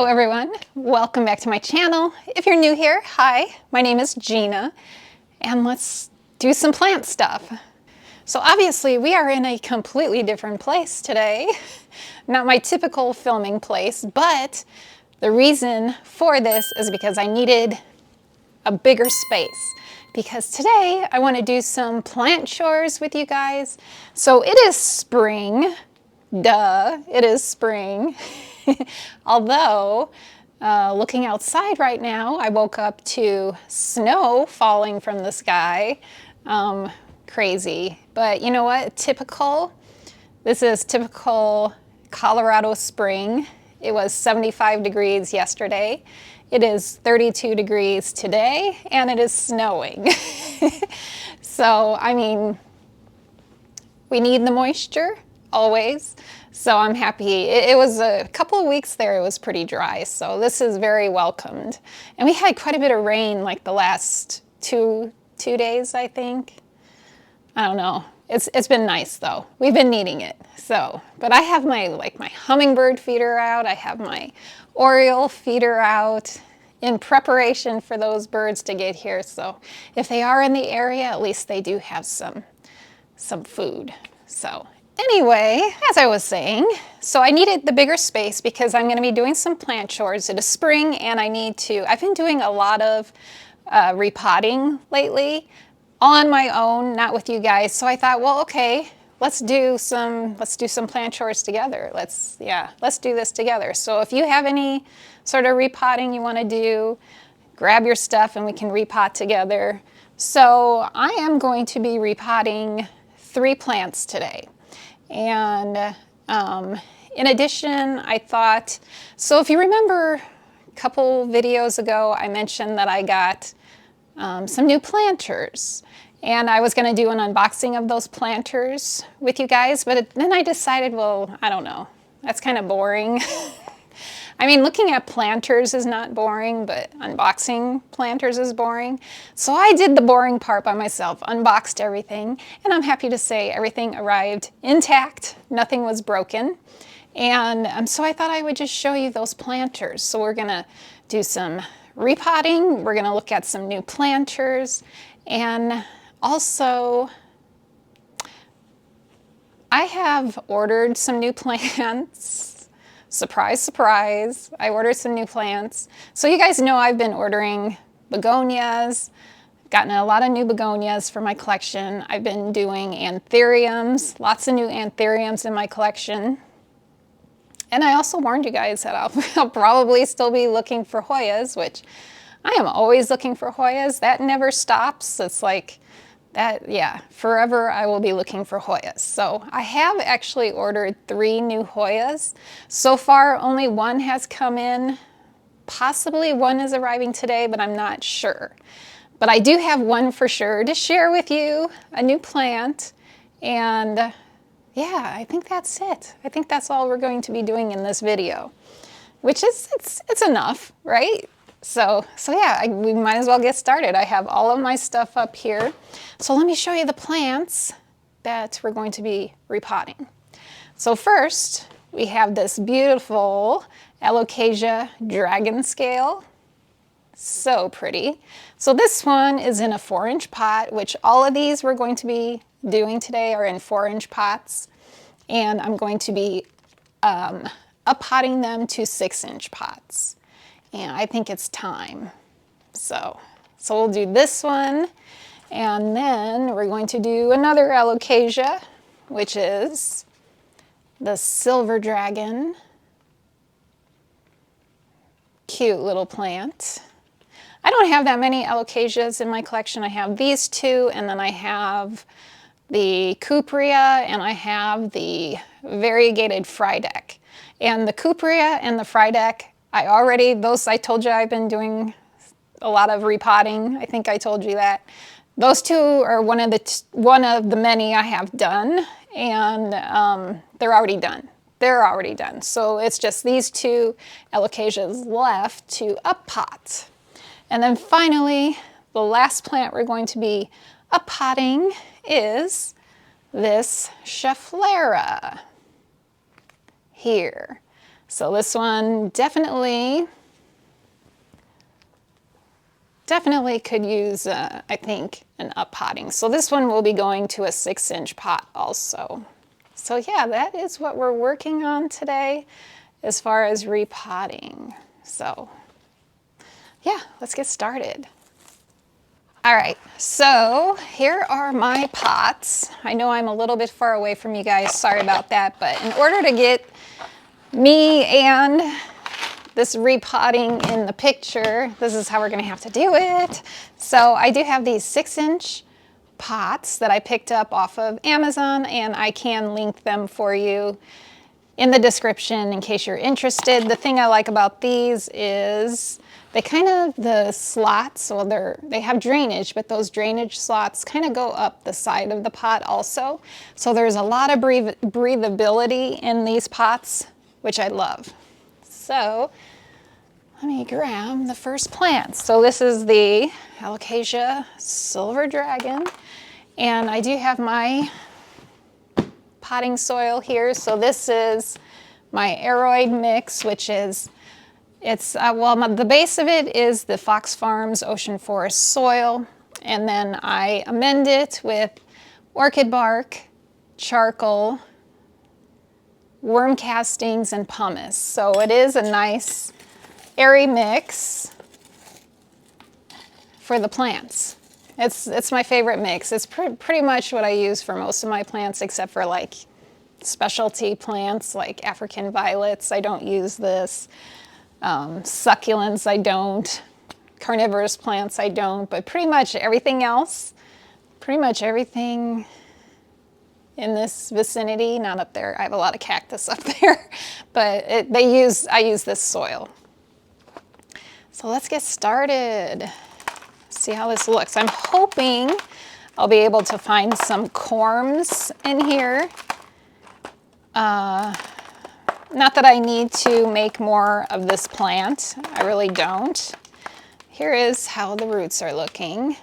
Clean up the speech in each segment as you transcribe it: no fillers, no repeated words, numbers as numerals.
Hello everyone, welcome back to my channel. If you're new here, hi, my name is Gena, and let's do some plant stuff. So obviously we are in a completely different place today. Not my typical filming place, but the reason for this is because I needed a bigger space. Because today I want to do some plant chores with you guys. So it is spring, duh, it is spring. Although, looking outside right now, I woke up to snow falling from the sky. Crazy. But you know what? This is typical Colorado spring. It was 75 degrees yesterday. It is 32 degrees today, and it is snowing. So, I mean, we need the moisture, always. So I'm happy. It was a couple of weeks there, it was pretty dry, so this is very welcomed. And we had quite a bit of rain like the last two days, I think. I don't know. It's been nice though. We've been needing it. So, but I have my hummingbird feeder out. I have my oriole feeder out in preparation for those birds to get here. So if they are in the area, at least they do have some food. So anyway, as I was saying, so I needed the bigger space because I'm going to be doing some plant chores. It is spring and I've been doing a lot of repotting lately on my own, not with you guys. So I thought, well, okay, let's do some plant chores together. Let's do this together. So if you have any sort of repotting you want to do, grab your stuff and we can repot together. So I am going to be repotting 3 plants today. And in addition, I thought, so if you remember a couple videos ago, I mentioned that I got some new planters. And I was going to do an unboxing of those planters with you guys, but then I decided, well, I don't know, that's kind of boring. I mean, looking at planters is not boring, but unboxing planters is boring. So I did the boring part by myself, unboxed everything, and I'm happy to say everything arrived intact, nothing was broken. And so I thought I would just show you those planters. So we're gonna do some repotting, we're gonna look at some new planters, and also I have ordered some new plants. Surprise, surprise, I ordered some new plants. So you guys know I've been ordering begonias, gotten a lot of new begonias for my collection. I've been doing anthuriums, lots of new anthuriums in my collection. And I also warned you guys that I'll probably still be looking for Hoyas, which I am always looking for Hoyas. That never stops. It's like that, yeah, forever I will be looking for Hoyas. So I have actually ordered 3 new Hoyas. So far, only 1 has come in. Possibly 1 is arriving today, but I'm not sure. But I do have 1 for sure to share with you, a new plant. And yeah, I think that's it. I think that's all we're going to be doing in this video, which is, it's enough, right? So yeah, we might as well get started. I have all of my stuff up here. So let me show you the plants that we're going to be repotting. So first, we have this beautiful Alocasia dragon scale. So pretty. So this one is in a 4-inch pot, which all of these we're going to be doing today are in 4-inch pots. And I'm going to be up-potting them to 6-inch pots. And I think it's time. So we'll do this one, and then we're going to do another Alocasia, which is the silver dragon. Cute little plant. I don't have that many Alocasias in my collection. I have these 2, and then I have the Cuprea, and I have the variegated Frydek. And the Cuprea and the Frydek, I told you I've been doing a lot of repotting. I think I told you that. Those 2 are one of the many I have done, and they're already done. They're already done. So it's just these 2 Alocasias left to up-pot. And then finally, the last plant we're going to be up-potting is this Schefflera here. So this one definitely could use, I think, an uppotting. So this one will be going to a 6-inch pot also. So yeah, that is what we're working on today as far as repotting. So yeah, let's get started. All right, so here are my pots. I know I'm a little bit far away from you guys, sorry about that, but in order to get me and this repotting in the picture, this is how we're gonna have to do it. So I do have these 6-inch pots that I picked up off of Amazon, and I can link them for you in the description in case you're interested. The thing I like about these is the slots, well, they have drainage, but those drainage slots kind of go up the side of the pot also. So there's a lot of breathability in these pots, which I love. So let me grab the first plant. So this is the Alocasia Silver Dragon, and I do have my potting soil here. So this is my aroid mix, which is, the base of it is the Fox Farms Ocean Forest soil, and then I amend it with orchid bark, charcoal, worm castings, and pumice. So it is a nice airy mix for the plants. It's my favorite mix. It's pretty much what I use for most of my plants, except for like specialty plants like African violets. I don't use this. Succulents, I don't. Carnivorous plants, I don't. But pretty much everything else, pretty much everything in this vicinity, not up there. I have a lot of cactus up there, but I use this soil. So let's get started. See how this looks. I'm hoping I'll be able to find some corms in here. Not that I need to make more of this plant. I really don't. Here is how the roots are looking.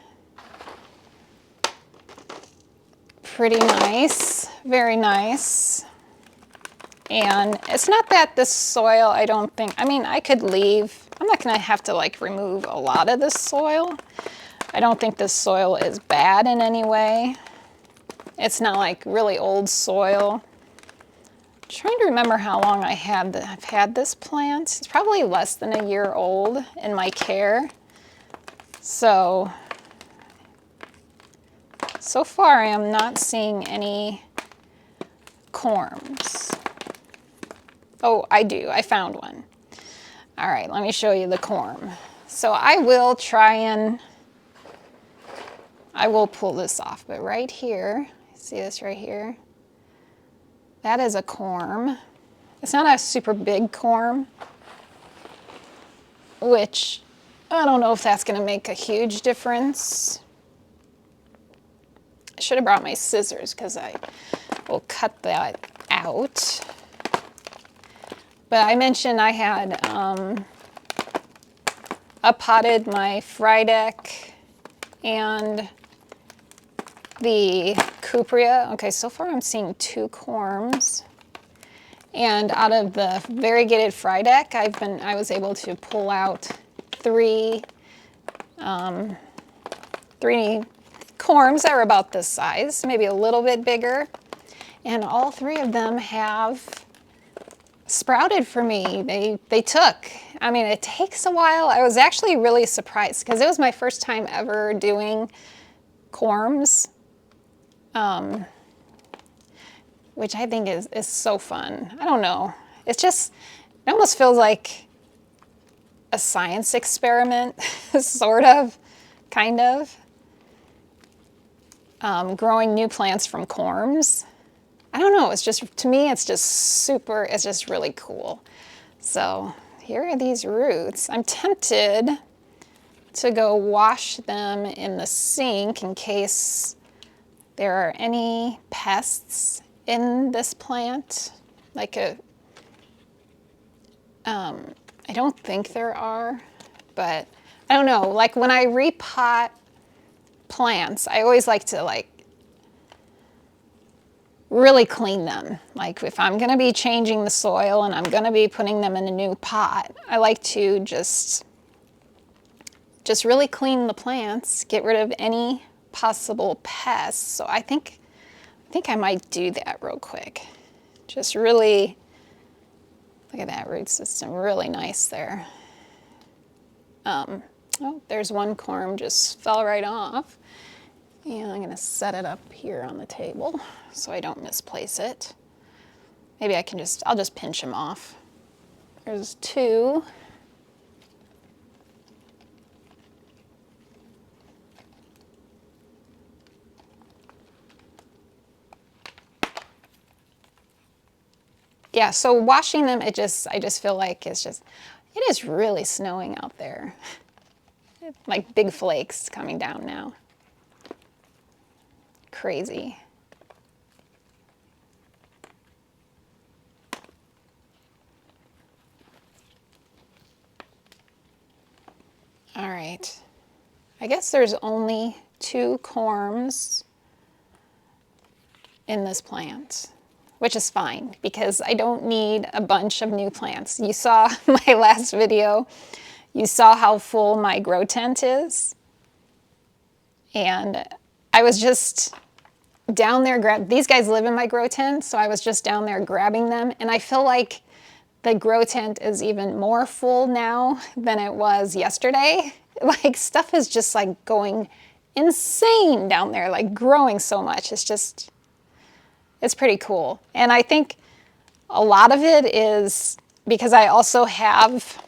Pretty nice, very nice. And it's not that this soil, I don't think, I mean, I could leave. I'm not gonna have to like remove a lot of this soil. I don't think this soil is bad in any way. It's not like really old soil. I'm trying to remember how long I've had this plant. It's probably less than a year old in my care. So far I am not seeing any corms. Oh, I do, I found one. All right, let me show you the corm. So I will pull this off, but right here, see this right here? That is a corm. It's not a super big corm, which I don't know if that's gonna make a huge difference. I should have brought my scissors because I will cut that out. But I mentioned I had uppotted my Frydek and the Cuprea. Okay, so far I'm seeing 2 corms. And out of the variegated Frydek, I was able to pull out 3 corms that were about this size, maybe a little bit bigger. And all 3 of them have sprouted for me. They took. I mean, it takes a while. I was actually really surprised because it was my first time ever doing corms, which I think is so fun. I don't know. It's just, it almost feels like a science experiment, sort of, kind of. Growing new plants from corms. I don't know, it's just, to me, it's just really cool. So here are these roots. I'm tempted to go wash them in the sink in case there are any pests in this plant. Like I don't think there are, but I don't know. Like when I repot plants, I always like to like really clean them. Like if I'm gonna be changing the soil and I'm gonna be putting them in a new pot, I like to just really clean the plants, get rid of any possible pests. So I think I might do that real quick. Just really, look at that root system, really nice there. Oh, there's one corm just fell right off. And I'm gonna set it up here on the table so I don't misplace it. Maybe I'll just pinch them off. There's two. Yeah, so washing them, I just feel like it is really snowing out there. Like big flakes coming down now. Crazy. All right. I guess there's only 2 corms in this plant, which is fine because I don't need a bunch of new plants. You saw my last video. You saw how full my grow tent is. And I was just down there, these guys live in my grow tent, so I was just down there grabbing them. And I feel like the grow tent is even more full now than it was yesterday. Like stuff is just like going insane down there, like growing so much. It's pretty cool. And I think a lot of it is because I also have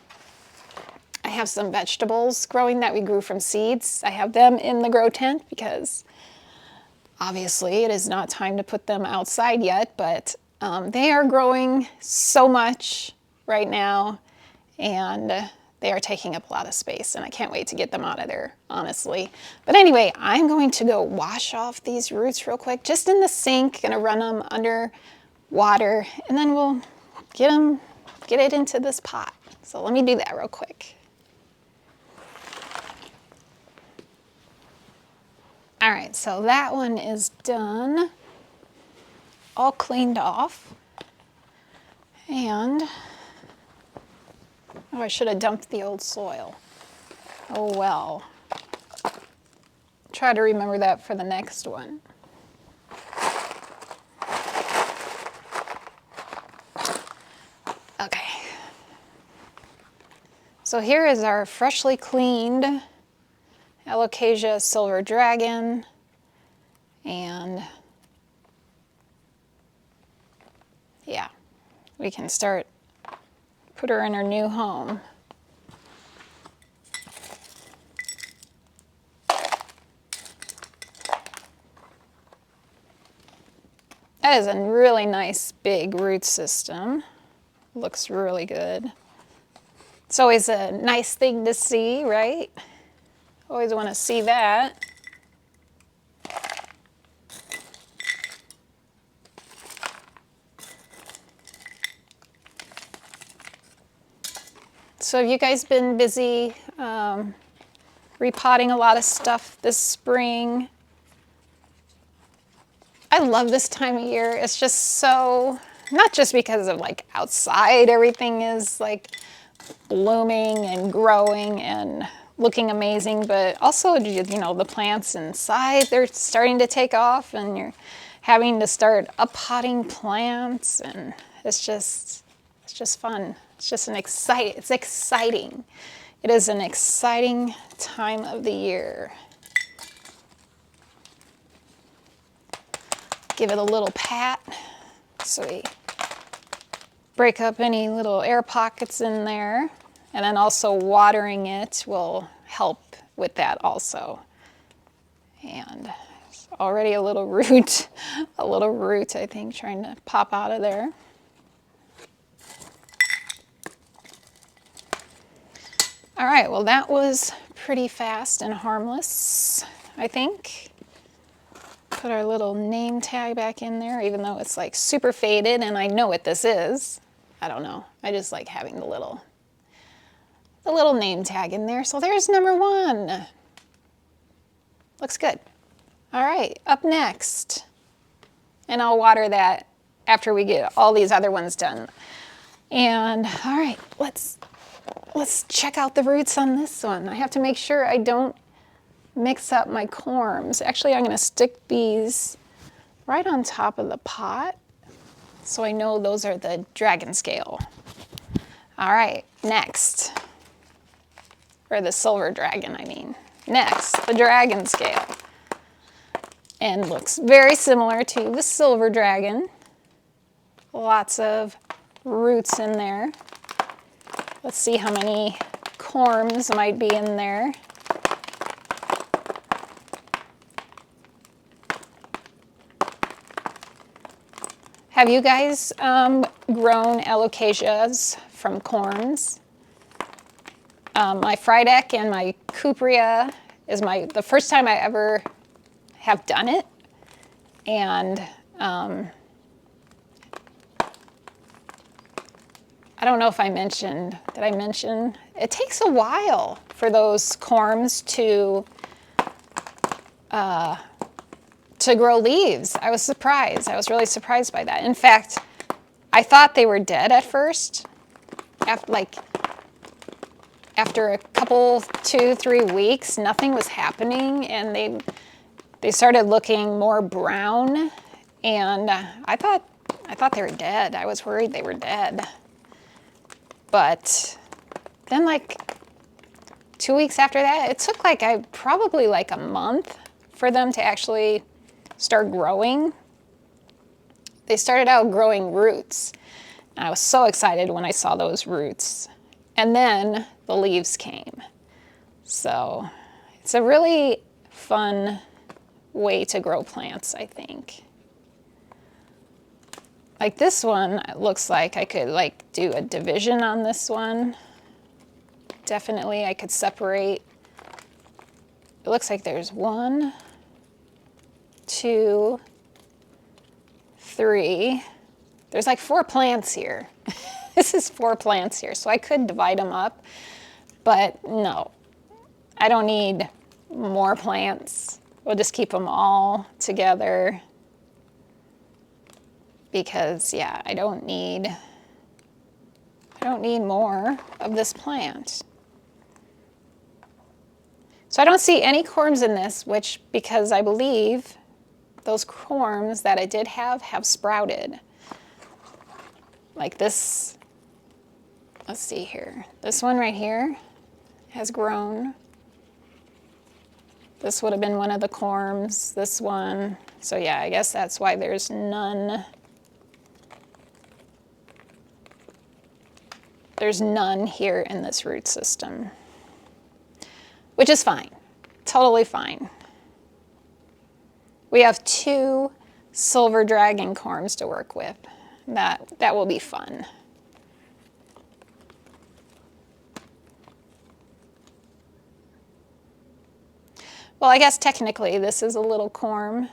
some vegetables growing that we grew from seeds. I have them in the grow tent because obviously it is not time to put them outside yet, but they are growing so much right now and they are taking up a lot of space and I can't wait to get them out of there, honestly. But anyway, I'm going to go wash off these roots real quick, just in the sink, gonna run them under water and then we'll get it into this pot. So let me do that real quick. All right, so that one is done, all cleaned off. And, oh, I should have dumped the old soil. Oh well. Try to remember that for the next one. Okay. So here is our freshly cleaned Alocasia silver dragon, and yeah, we can put her in her new home. That is a really nice big root system. Looks really good. It's always a nice thing to see, right? Always want to see that. So have you guys been busy repotting a lot of stuff this spring? I love this time of year. It's just so, not just because of like outside everything is like blooming and growing and looking amazing, but also, you know, the plants inside, they're starting to take off and you're having to start uppotting plants and it's just fun. It's just it's exciting. It is an exciting time of the year. Give it a little pat so we break up any little air pockets in there. And then also watering it will help with that also. And there's already a little root, I think, trying to pop out of there. All right, well that was pretty fast and harmless, I think. Put our little name tag back in there, even though it's like super faded and I know what this is. I don't know, I just like having the little name tag in there. So there's number 1. Looks good. All right, up next, And I'll water that after we get all these other ones done. And all right, let's check out the roots on this one. I have to make sure I don't mix up my corms. Actually, I'm gonna stick these right on top of the pot so I know those are the dragon scale. All right, next, or the silver dragon, I mean. Next, the dragon scale. And looks very similar to the silver dragon. Lots of roots in there. Let's see how many corms might be in there. Have you guys grown Alocasias from corms? My Frydek and my Cupria is the first time I ever have done it. And I don't know if I mentioned, did I mention? It takes a while for those corms to grow leaves. I was surprised. I was really surprised by that. In fact, I thought they were dead at first. After a couple, 2-3 weeks, nothing was happening, and they started looking more brown, and I thought they were dead. I was worried they were dead. But then like 2 weeks after that, it took probably like a month for them to actually start growing. They started out growing roots. And I was so excited when I saw those roots. And then the leaves came. So it's a really fun way to grow plants, I think. Like this one, it looks like I could do a division on this one. Definitely I could separate. It looks like there's 1, 2, 3. There's like 4 plants here. This is 4 plants here, so I could divide them up, but no, I don't need more plants. We'll just keep them all together because, yeah, I don't need more of this plant. So I don't see any corms in this, because I believe those corms that I did have sprouted. Like this, let's see here. This one right here has grown. This would have been one of the corms, this one. So yeah, I guess that's why there's none. There's none here in this root system, which is fine, totally fine. We have 2 silver dragon corms to work with. That will be fun. Well, I guess technically this is a little corm.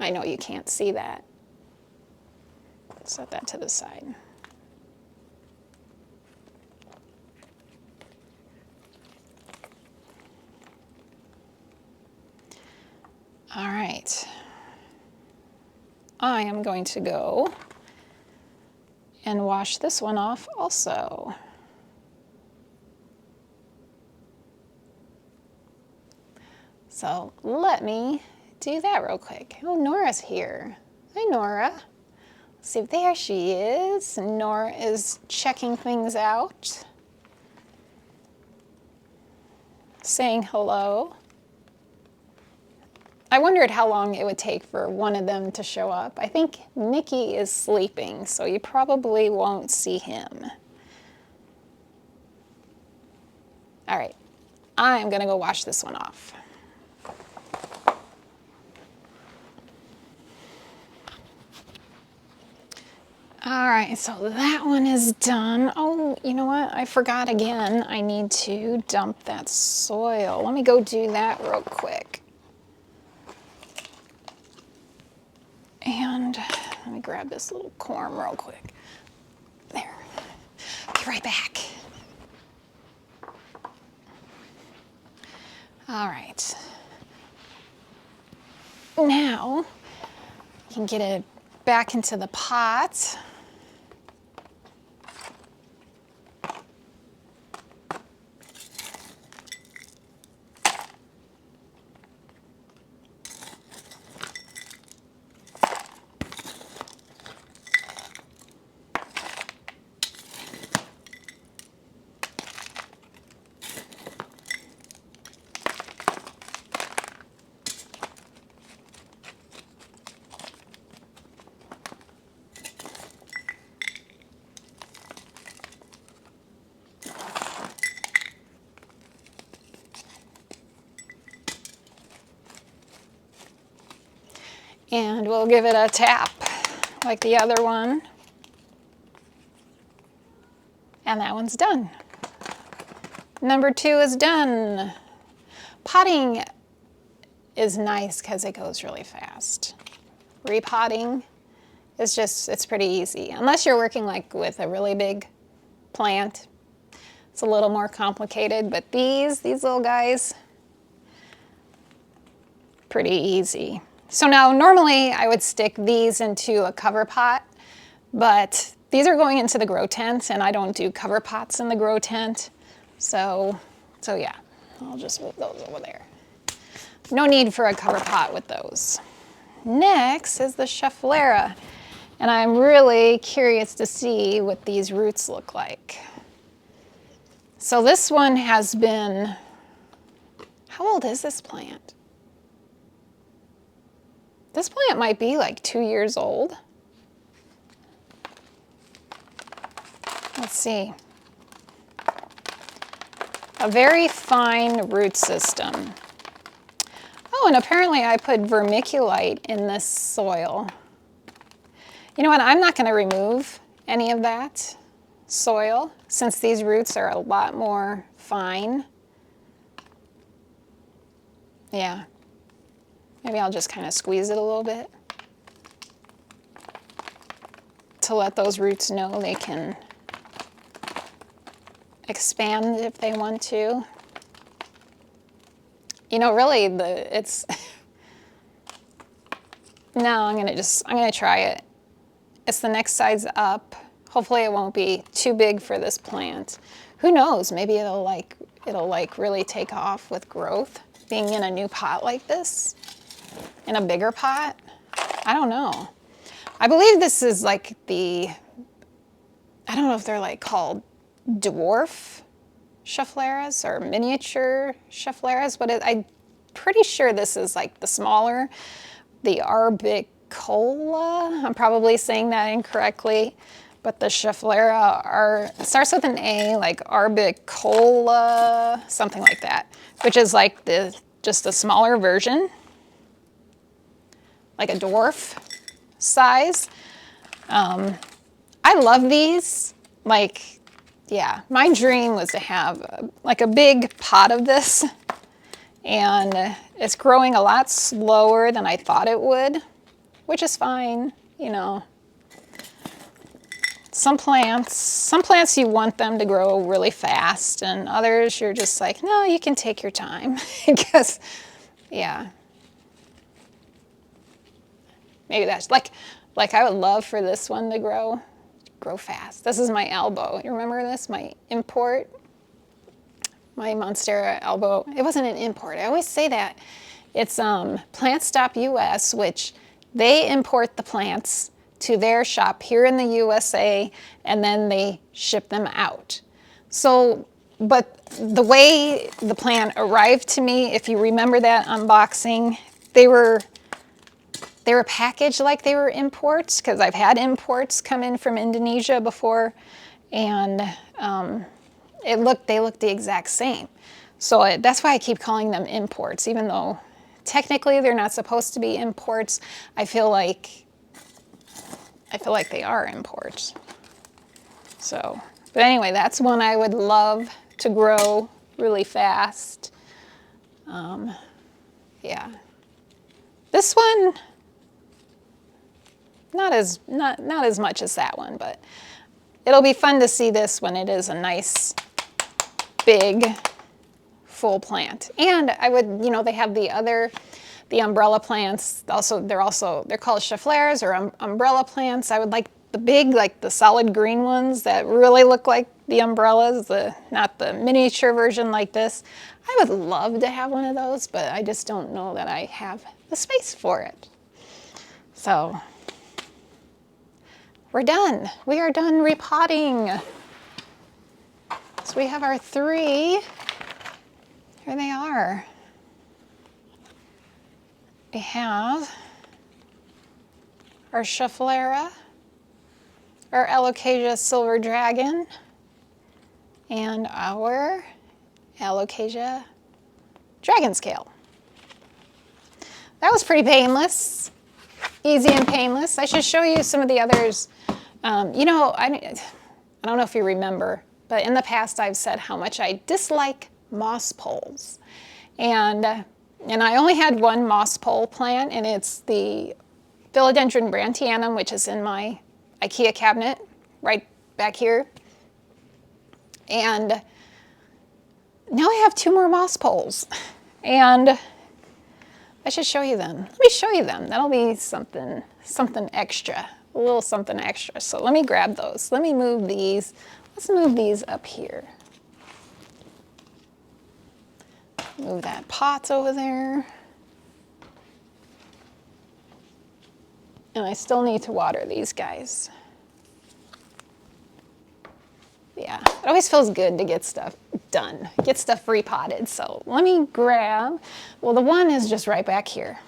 I know you can't see that. Set that to the side. All right. I am going to go and wash this one off also. So let me do that real quick. Oh, Nora's here. Hi, Nora. Let's see, there she is. Nora is checking things out, saying hello. I wondered how long it would take for one of them to show up. I think Nikki is sleeping, so you probably won't see him. All right, I'm gonna go wash this one off. All right, so that one is done. Oh, you know what? I forgot again. I need to dump that soil. Let me go do that real quick. And let me grab this little corm real quick. There. Be right back. All right. Now, you can get it back into the pot. And we'll give it a tap like the other one. And that one's done. Number 2 is done. Potting is nice because it goes really fast. Repotting is just, it's pretty easy. Unless you're working like with a really big plant. It's a little more complicated, but these little guys, pretty easy. So now normally I would stick these into a cover pot, but these are going into the grow tent and I don't do cover pots in the grow tent. So yeah, I'll just move those over there. No need for a cover pot with those. Next is the Schefflera, and I'm really curious to see what these roots look like. So this one has been, how old is this plant? This plant might be like 2 years old. Let's see. A very fine root system. Oh, and apparently I put vermiculite in this soil. You know what, I'm not going to remove any of that soil since these roots are a lot more fine. Yeah. Maybe I'll just kind of squeeze it a little bit to let those roots know they can expand if they want to. You know, really, it's, no, I'm gonna try it. It's the next size up. Hopefully it won't be too big for this plant. Who knows, maybe it'll really take off with growth, being in a new pot like this, in a bigger pot. I don't know. I believe this is like I don't know if they're like called dwarf Scheffleras or miniature Scheffleras, but I'm pretty sure this is like the smaller, the Arbicola. I'm probably saying that incorrectly, but the Schefflera starts with an A, like Arbicola, something like that, which is like just a smaller version, like a dwarf size. I love these. Like, yeah, my dream was to have like a big pot of this, and it's growing a lot slower than I thought it would, which is fine, you know. Some plants you want them to grow really fast, and others you're just like, no, you can take your time, because, yeah. Maybe that's like I would love for this one to grow fast. This is my elbow. You remember this? My import? My Monstera elbow. It wasn't an import. I always say that. It's Plant Stop US, which they import the plants to their shop here in the USA, and then they ship them out. So, but the way the plant arrived to me, if you remember that unboxing, they were packaged like they were imports, because I've had imports come in from Indonesia before, and they look the exact same. So that's why I keep calling them imports, even though technically they're not supposed to be imports. I feel like they are imports. So, but anyway, that's one I would love to grow really fast. Yeah. This one, not as much as that one, but it'll be fun to see this when it is a nice, big, full plant. And I would, you know, they have the the umbrella plants. They're called Scheffleras or umbrella plants. I would like the big, like the solid green ones that really look like the umbrellas, not the miniature version like this. I would love to have one of those, but I just don't know that I have the space for it. So we're done. We are done repotting. So we have our 3. Here they are. We have our Schefflera, our Alocasia silver dragon, and our Alocasia dragon scale. That was pretty painless, easy and painless. I should show you some of the others. You know, I don't know if you remember, but in the past I've said how much I dislike moss poles. And I only had one moss pole plant, and it's the Philodendron brantianum, which is in my IKEA cabinet right back here. And now I have 2 more moss poles, and I should show you them. Let me show you them. That'll be something extra, a little something extra. So let me grab those. Let me move these. Let's move these up here. Move that pot over there. And I still need to water these guys. Yeah, it always feels good to get stuff done, get stuff repotted. So let me grab, well, the one is just right back here.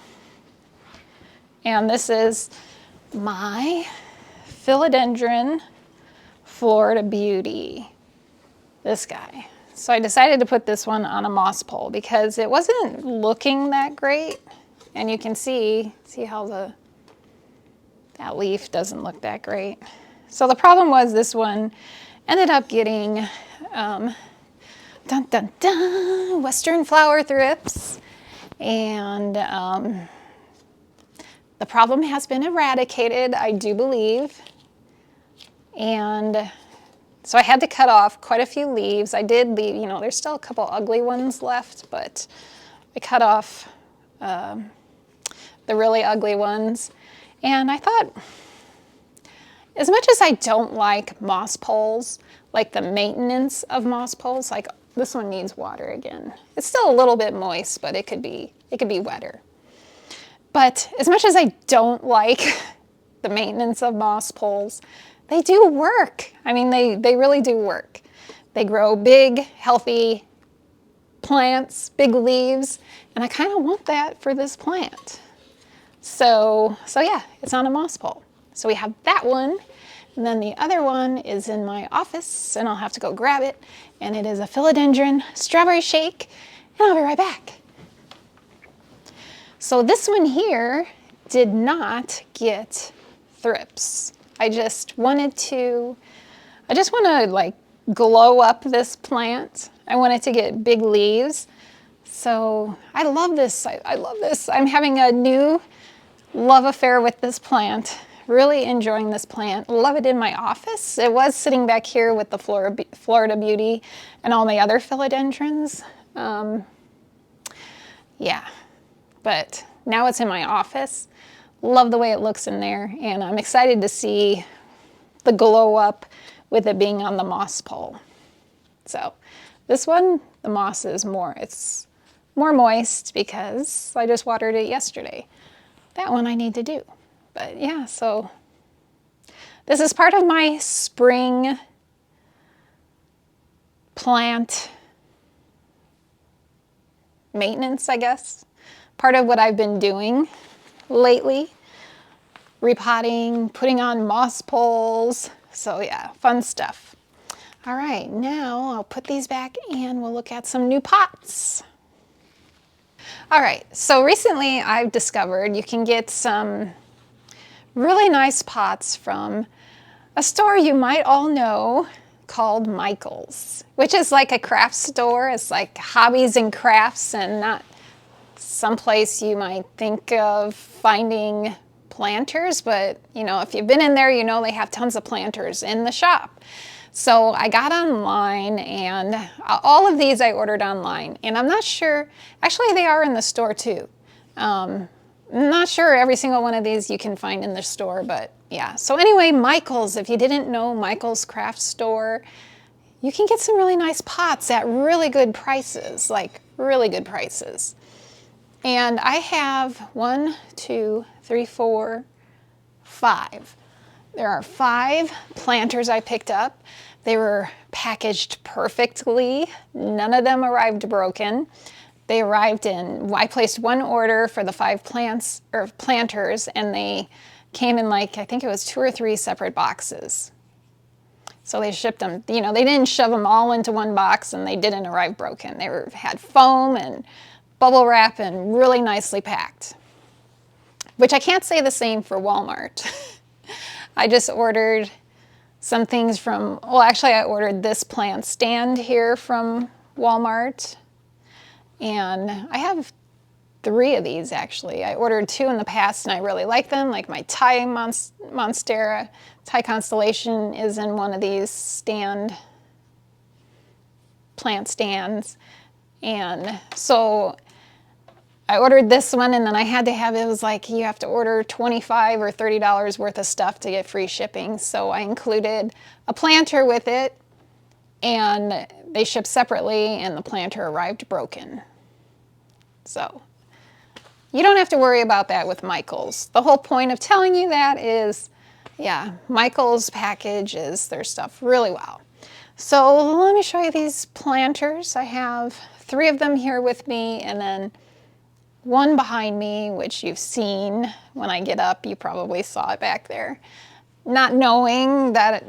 And this is my Philodendron Florida Beauty, this guy. So I decided to put this one on a moss pole because it wasn't looking that great. And you can see how that leaf doesn't look that great. So the problem was this one ended up getting Western flower thrips, and the problem has been eradicated, I do believe. And so I had to cut off quite a few leaves. I did leave, you know, there's still a couple ugly ones left, but I cut off the really ugly ones. And I thought, as much as I don't like moss poles, like the maintenance of moss poles, like this one needs water again. It's still a little bit moist, but it could be wetter. But as much as I don't like the maintenance of moss poles, they do work. I mean, they really do work. They grow big, healthy plants, big leaves, and I kind of want that for this plant. So yeah, it's on a moss pole. So we have that one, and then the other one is in my office, and I'll have to go grab it, and it is a Philodendron strawberry shake, and I'll be right back. So this one here did not get thrips. I just want to like glow up this plant. I want it to get big leaves. So I love this. I love this. I'm having a new love affair with this plant. Really enjoying this plant. Love it in my office. It was sitting back here with the Florida Beauty and all my other philodendrons. Yeah, but now it's in my office. Love the way it looks in there, and I'm excited to see the glow up with it being on the moss pole. So this one, the moss is it's more moist because I just watered it yesterday. That one I need to do. But yeah, so this is part of my spring plant maintenance, I guess. Part of what I've been doing lately, repotting, putting on moss poles. So yeah, fun stuff. All right, now I'll put these back and we'll look at some new pots. All right, so recently I've discovered you can get some really nice pots from a store you might all know called Michael's, which is like a craft store. It's like hobbies and crafts, and not someplace you might think of finding planters, but you know, if you've been in there, you know they have tons of planters in the shop. So I got online, and all of these I ordered online, and I'm not sure, actually they are in the store too. Not sure every single one of these you can find in the store, but yeah. So anyway, Michael's, if you didn't know, Michael's Craft Store, you can get some really nice pots at really good prices, like really good prices. And I have 1, 2, 3, 4, 5. There are 5 planters I picked up. They were packaged perfectly. None of them arrived broken. They arrived in, I placed one order for the 5 plants or planters, and they came in like, I think it was 2 or 3 separate boxes. So they shipped them, you know, they didn't shove them all into one box and they didn't arrive broken. They had foam and bubble wrap and really nicely packed, which I can't say the same for Walmart. I just ordered some things from, well, actually I ordered this plant stand here from Walmart. And I have 3 of these actually. I ordered 2 in the past and I really like them, like my Thai Monstera. Thai Constellation is in one of these plant stands. And so I ordered this one, and then I had to have, it was like you have to order $25 or $30 worth of stuff to get free shipping. So I included a planter with it, and they shipped separately, and the planter arrived broken. So you don't have to worry about that with Michael's. The whole point of telling you that is, yeah, Michael's packages their stuff really well. So let me show you these planters. I have 3 of them here with me, and then 1 behind me, which you've seen when I get up. You probably saw it back there. Not knowing that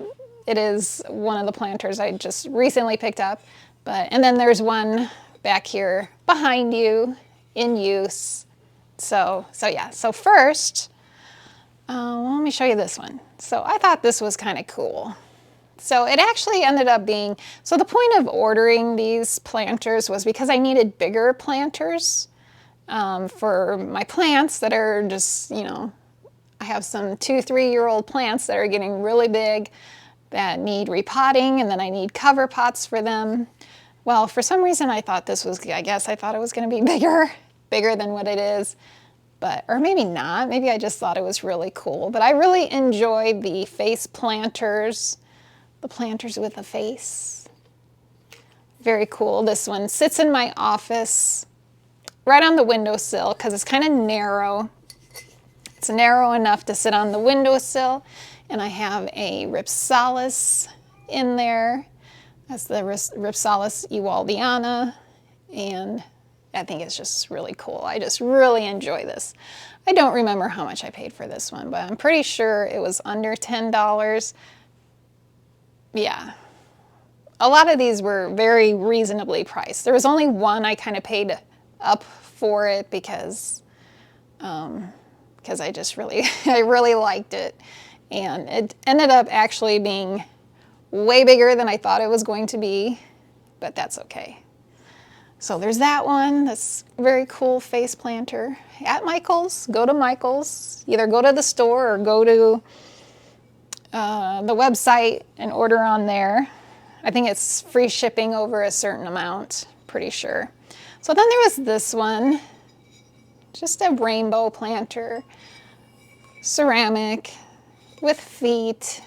it is one of the planters I just recently picked up. And then there's 1 back here behind you in use. So yeah, so first, let me show you this one. So I thought this was kind of cool. So it actually ended up being, so the point of ordering these planters was because I needed bigger planters for my plants that are just, you know, I have some 2-3-year-old plants that are getting really big that need repotting, and then I need cover pots for them. Well, for some reason I thought this was, I guess I thought it was going to be bigger than what it is. But, or maybe not, maybe I just thought it was really cool. But I really enjoyed the face planters, the planters with a face. Very cool. This one sits in my office right on the windowsill because it's kind of narrow. It's narrow enough to sit on the windowsill. And I have a Ripsalis in there. That's the Ripsalis ewaldiana. And I think it's just really cool. I just really enjoy this. I don't remember how much I paid for this one, but I'm pretty sure it was under $10. Yeah. A lot of these were very reasonably priced. There was only one I kind of paid up for it because I just really, I really liked it. And it ended up actually being way bigger than I thought it was going to be, but that's okay. So there's that one. That's a very cool face planter. At Michael's, go to Michael's. Either go to the store or go to the website and order on there. I think it's free shipping over a certain amount, pretty sure. So then there was this one, just a rainbow planter, ceramic with feet.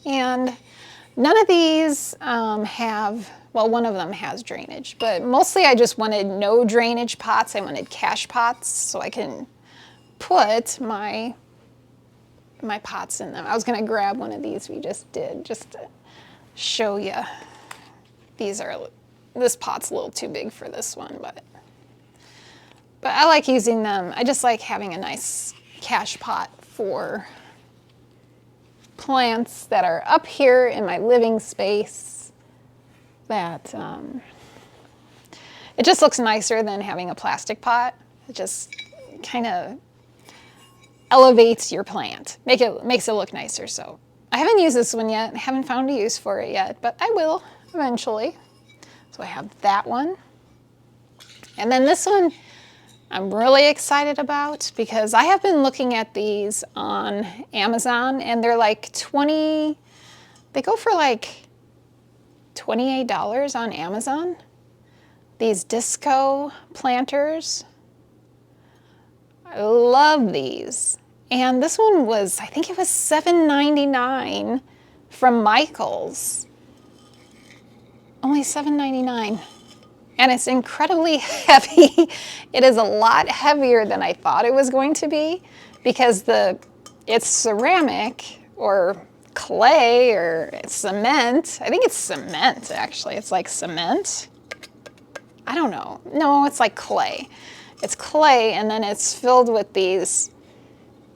And none of these have, well, one of them has drainage, but mostly I just wanted no drainage pots. I wanted cache pots so I can put my pots in them. I was gonna grab one of these we just did just to show you. This pot's a little too big for this one, but I like using them. I just like having a nice cache pot for plants that are up here in my living space that it just looks nicer than having a plastic pot. It just kind of elevates your plant, makes it look nicer. So I haven't used this one yet. I haven't found a use for it yet, but I will eventually. So I have that one. And then this one I'm really excited about because I have been looking at these on Amazon and they're like they go for like $28 on Amazon. These disco planters. I love these. And this one was, I think it was $7.99 from Michael's. Only $7.99. And it's incredibly heavy. It is a lot heavier than I thought it was going to be because it's ceramic or clay or it's cement. I think it's cement, actually. It's like cement. I don't know. No, it's like clay. It's clay, and then it's filled with these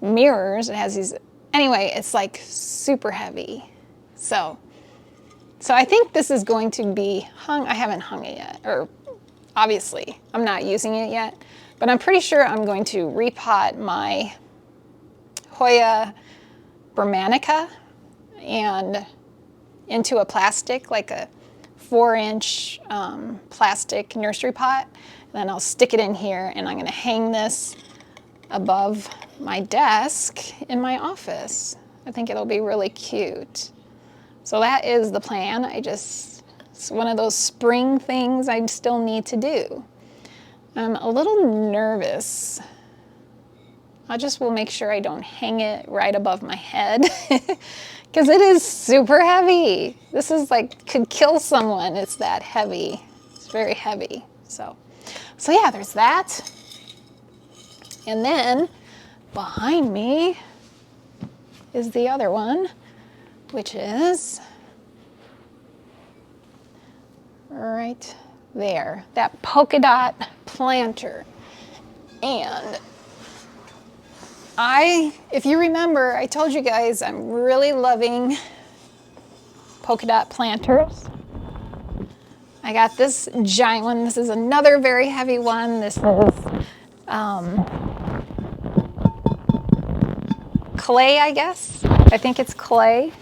mirrors. It has these, anyway, it's like super heavy. So I think this is going to be hung. I haven't hung it yet, or obviously I'm not using it yet, but I'm pretty sure I'm going to repot my Hoya Bermanica and into a plastic, like a 4-inch plastic nursery pot. And then I'll stick it in here, and I'm going to hang this above my desk in my office. I think it'll be really cute. So that is the plan. It's one of those spring things I still need to do. I'm a little nervous. I just will make sure I don't hang it right above my head because it is super heavy. This is like, could kill someone. It's that heavy. It's very heavy. So yeah, there's that. And then behind me is the other one, which is right there, that polka dot planter. And if you remember, I told you guys I'm really loving polka dot planters. I got this giant one. This is another very heavy one. This is clay, I guess. I think it's clay.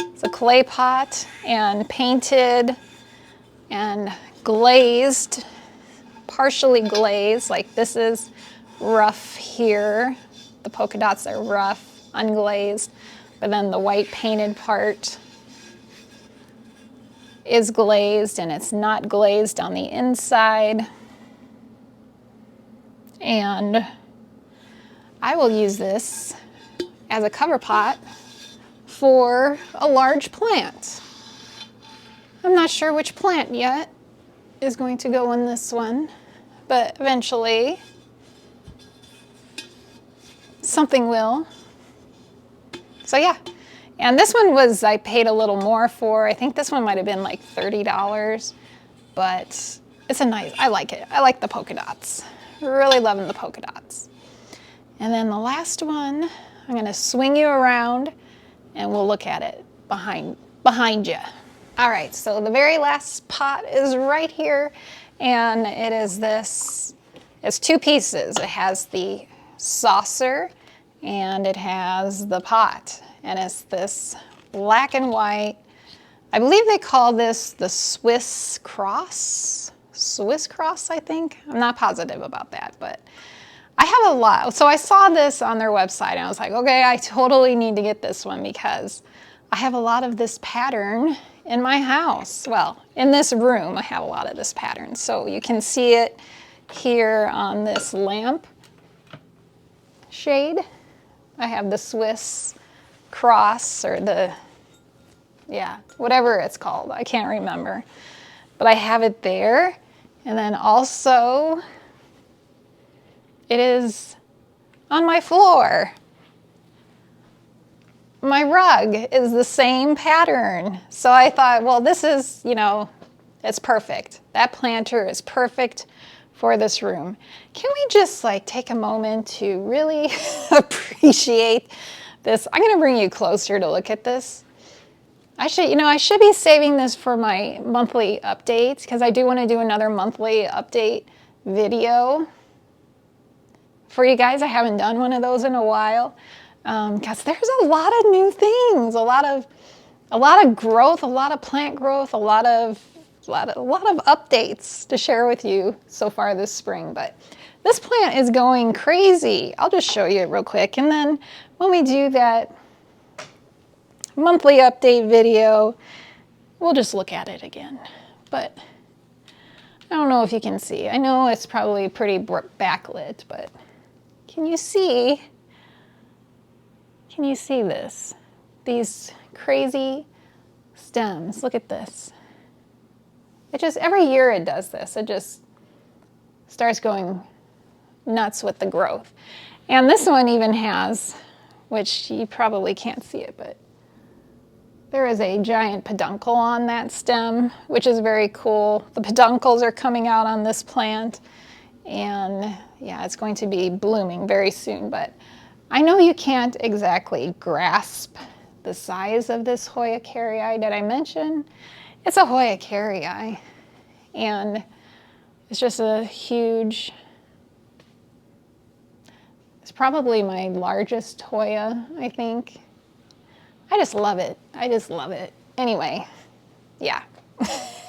It's a clay pot and painted and glazed, partially glazed. Like this is rough here. The polka dots are rough, unglazed, but then the white painted part is glazed, and it's not glazed on the inside. And I will use this as a cover pot for a large plant. I'm not sure which plant yet is going to go in this one, but eventually something will. So yeah, and this one was, I paid a little more for. I think this one might have been like $30, but it's a nice, I like it. I like the polka dots. Really loving the polka dots. And then the last one, I'm gonna swing you around and we'll look at it behind you. All right, so the very last pot is right here, and it is this, it's two pieces. It has the saucer and it has the pot, and it's this black and white, I believe they call this the Swiss cross, I think. I'm not positive about that, but I have a lot. So I saw this on their website and I was like, okay, I totally need to get this one because I have a lot of this pattern in my house. Well, in this room, I have a lot of this pattern. So you can see it here on this lamp shade. I have the Swiss cross, or the, yeah, whatever it's called. I can't remember. But I have it there. And then also, it is on my floor. My rug is the same pattern. So I thought, well, this is, you know, it's perfect. That planter is perfect for this room. Can we just like take a moment to really appreciate this? I'm gonna bring you closer to look at this. I should be saving this for my monthly updates because I do want to do another monthly update video for you guys. I haven't done one of those in a while because there's a lot of new things, a lot of growth, a lot of plant growth, a lot of updates to share with you so far this spring. But this plant is going crazy. I'll just show you it real quick, and then when we do that monthly update video, we'll just look at it again. But I don't know if you can see. I know it's probably pretty backlit, but Can you see this? These crazy stems. Look at this. It just, every year it does this. It just starts going nuts with the growth. And this one even has, which you probably can't see it, but there is a giant peduncle on that stem, which is very cool. The peduncles are coming out on this plant, and yeah, it's going to be blooming very soon. But I know you can't exactly grasp the size of this Hoya carrii that I mentioned. It's a Hoya carrii, and it's just a huge, it's probably my largest Hoya, I think. I just love it. I just love it. Anyway, yeah.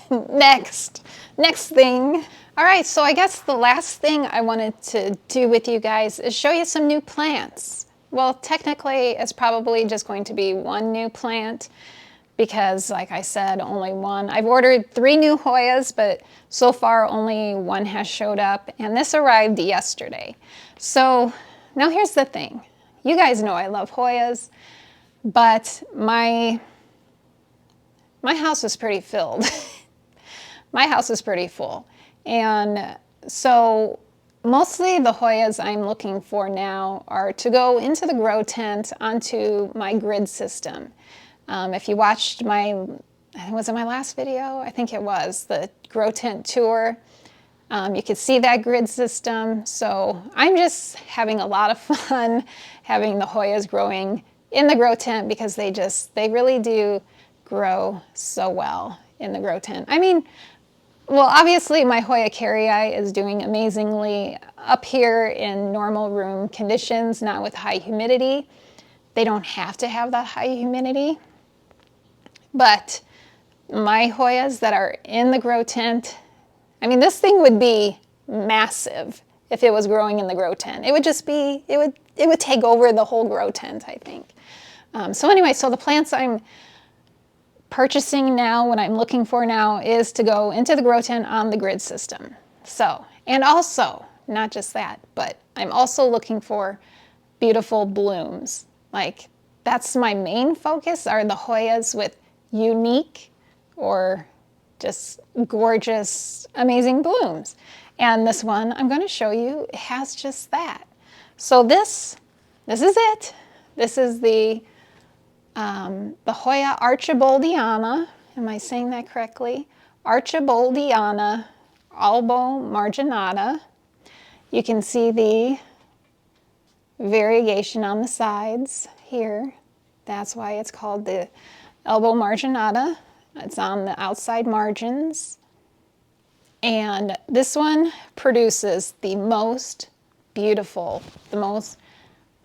Next thing. All right, so I guess the last thing I wanted to do with you guys is show you some new plants. Well, technically, it's probably just going to be one new plant because, like I said, only one. I've ordered 3 new Hoyas, but so far only one has showed up, and this arrived yesterday. So now here's the thing. You guys know I love Hoyas, but my house is pretty filled. My house is pretty full. And so mostly the Hoyas I'm looking for now are to go into the grow tent onto my grid system. If you watched was it my last video? I think it was, the grow tent tour. You could see that grid system. So I'm just having a lot of fun having the Hoyas growing in the grow tent because they really do grow so well in the grow tent. I mean, well, obviously my Hoya carrii is doing amazingly up here in normal room conditions, not with high humidity. They don't have to have that high humidity. But my Hoyas that are in the grow tent, I mean, this thing would be massive if it was growing in the grow tent. It would just be, it would take over the whole grow tent, I think. So anyway, so the plants I'm purchasing now, what I'm looking for now, is to go into the grow tent on the grid system. So, and also, not just that, but I'm also looking for beautiful blooms. Like, that's my main focus, are the Hoyas with unique or just gorgeous, amazing blooms. And this one I'm going to show you has just that. So this is it. This is the Hoya Archiboldiana. Am I saying that correctly? Archiboldiana albo marginata. You can see the variegation on the sides here. That's why it's called the elbow marginata. It's on the outside margins. And this one produces the most beautiful, the most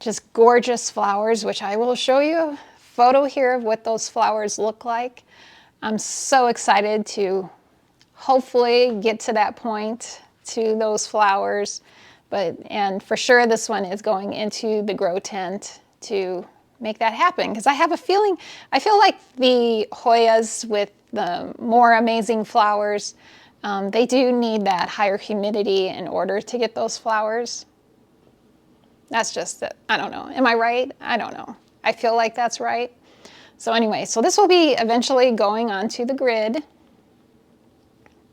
just gorgeous flowers, which I will show you a photo here of what those flowers look like. I'm so excited to hopefully get to that point, to those flowers. And for sure this one is going into the grow tent to make that happen, because I have a feeling, I feel like the Hoyas with the more amazing flowers, they do need that higher humidity in order to get those flowers. That's just it. I don't know. Am I right? I don't know. I feel like that's right. So anyway, so this will be eventually going onto the grid.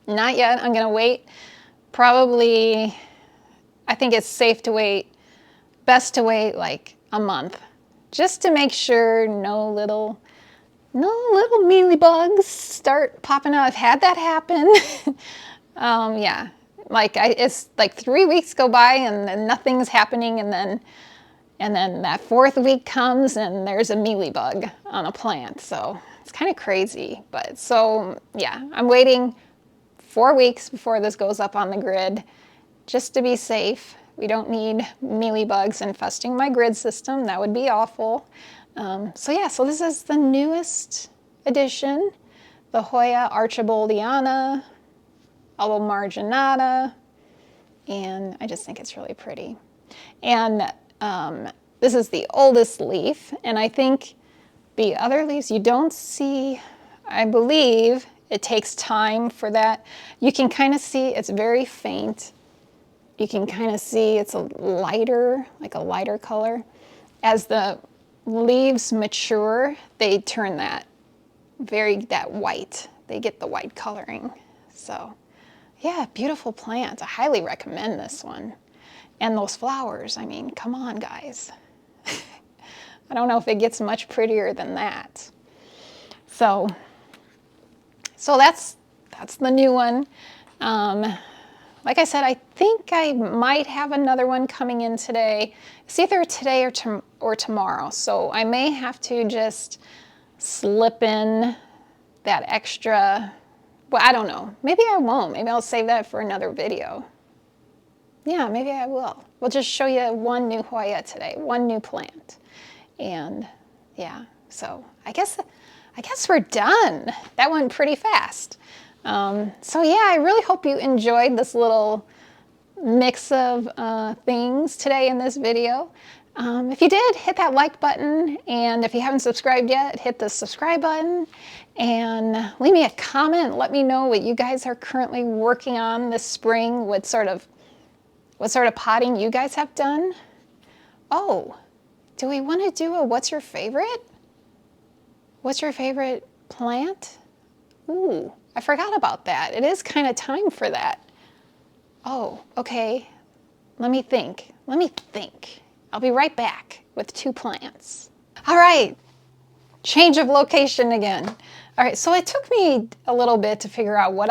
Not yet. I'm going to wait probably, I think it's safe to wait, best to wait like a month, just to make sure no little mealybugs start popping out. I've had that happen. Yeah, like it's like 3 weeks go by and then nothing's happening, and then that 4th week comes and there's a mealybug on a plant. So it's kind of crazy. But so yeah, I'm waiting 4 weeks before this goes up on the grid, just to be safe. We don't need mealybugs infesting my grid system. That would be awful. So yeah, so this is the newest addition, the Hoya Archiboldiana, albo marginata, and I just think it's really pretty. And this is the oldest leaf, and I think the other leaves you don't see, I believe it takes time for that. You can kind of see it's very faint, You can kind of see it's a lighter, like a lighter color. As the leaves mature, they turn that white. They get the white coloring. So yeah, beautiful plant. I highly recommend this one. And those flowers, I mean, come on, guys. I don't know if it gets much prettier than that. So that's the new one. Like I said, I think I might have another one coming in today. It's either today or tomorrow. So I may have to just slip in that extra, well, I don't know. Maybe I won't. Maybe I'll save that for another video. Yeah, maybe I will. We'll just show you one new Hoya today, one new plant. And yeah, so I guess we're done. That went pretty fast. So yeah, I really hope you enjoyed this little mix of things today in this video. If you did, hit that like button, and if you haven't subscribed yet, hit the subscribe button, and leave me a comment. Let me know what you guys are currently working on this spring, what sort of potting you guys have done. Oh, do we want to do a what's your favorite? What's your favorite plant? Ooh, I forgot about that. It is kind of time for that. Oh, okay. Let me think. I'll be right back with 2 plants. All right, change of location again. All right, so it took me a little bit to figure out what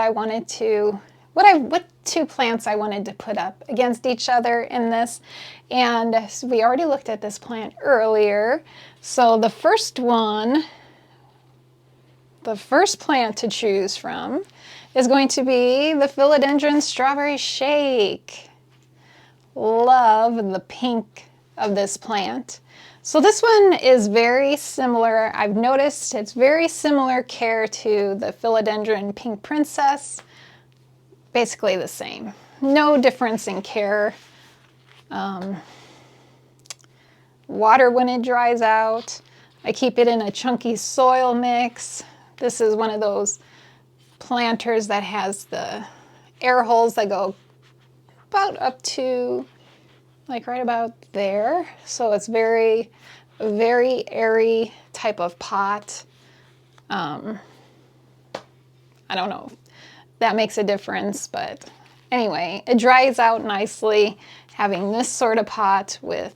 2 plants I wanted to put up against each other in this. And so we already looked at this plant earlier. So the first plant to choose from is going to be the Philodendron Strawberry Shake. Love the pink of this plant. So this one is very similar. I've noticed it's very similar care to the Philodendron Pink Princess. Basically the same. No difference in care. Water when it dries out. I keep it in a chunky soil mix. This is one of those planters that has the air holes that go about up to like right about there. So it's very, very airy type of pot. I don't know if that makes a difference, but anyway, it dries out nicely having this sort of pot with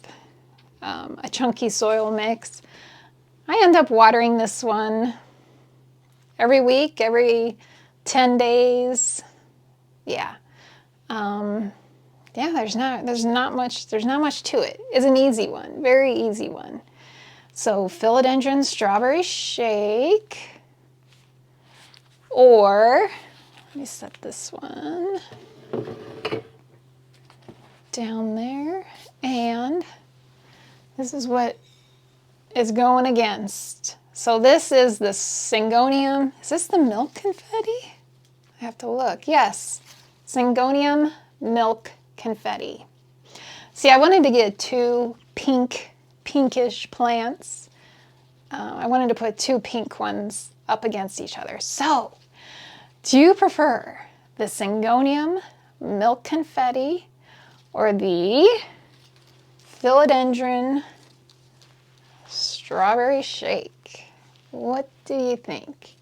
a chunky soil mix. I end up watering this one every week, every 10 days. Yeah. Yeah, there's not much to it. It's an easy one, very easy one. So Philodendron Strawberry Shake, or let me set this one down there, and this is what is going against. So this is the Syngonium. Is this the milk confetti? I have to look. Yes, Syngonium milk confetti. See, I wanted to get 2 pinkish plants. I wanted to put 2 pink ones up against each other. So, do you prefer the Syngonium milk confetti or the Philodendron Strawberry Shake? What do you think?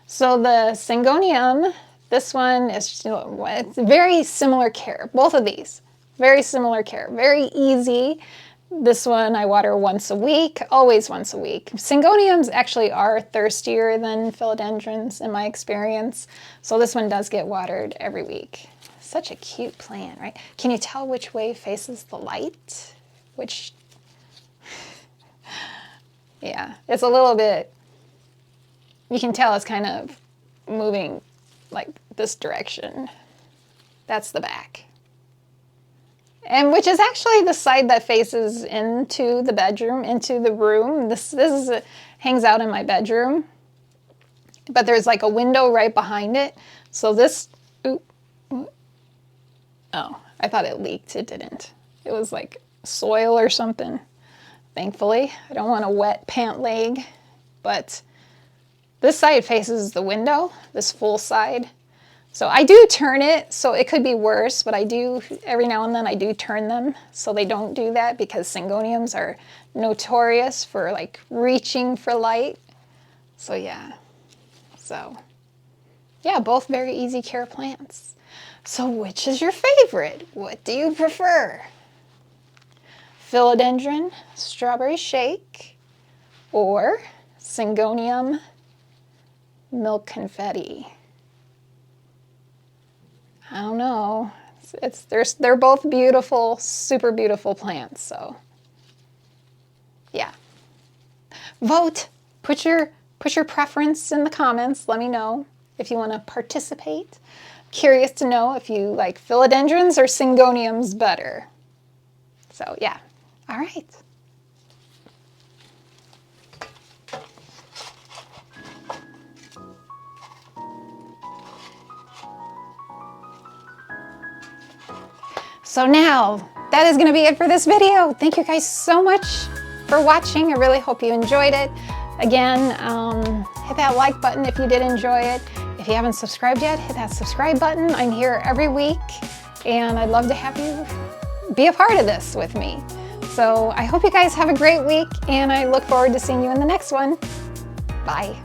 So the Syngonium, this one is, it's very similar care. Both of these, very similar care, very easy. This one I water once a week, always once a week. Syngoniums actually are thirstier than philodendrons in my experience. So this one does get watered every week. Such a cute plant, right? Can you tell which way faces the light? Which, yeah, it's a little bit, you can tell it's kind of moving like this direction. That's the back. And which is actually the side that faces into the bedroom, into the room. This hangs out in my bedroom, but there's like a window right behind it. So this, oh, I thought it leaked. It didn't. It was like soil or something. Thankfully, I don't want a wet pant leg, but this side faces the window, this full side. So I do turn it, so it could be worse, but I do, every now and then I do turn them so they don't do that, because syngoniums are notorious for like reaching for light. So yeah, both very easy care plants. So which is your favorite? What do you prefer? Philodendron, strawberry shake, or syngonium, milk confetti? I don't know. They're both beautiful, super beautiful plants. So, yeah. Vote. Put your preference in the comments. Let me know if you want to participate. Curious to know if you like philodendrons or syngoniums better. So, yeah. All right. So now, that is going to be it for this video. Thank you guys so much for watching. I really hope you enjoyed it. Again, hit that like button if you did enjoy it. If you haven't subscribed yet, hit that subscribe button. I'm here every week, and I'd love to have you be a part of this with me. So I hope you guys have a great week, and I look forward to seeing you in the next one. Bye.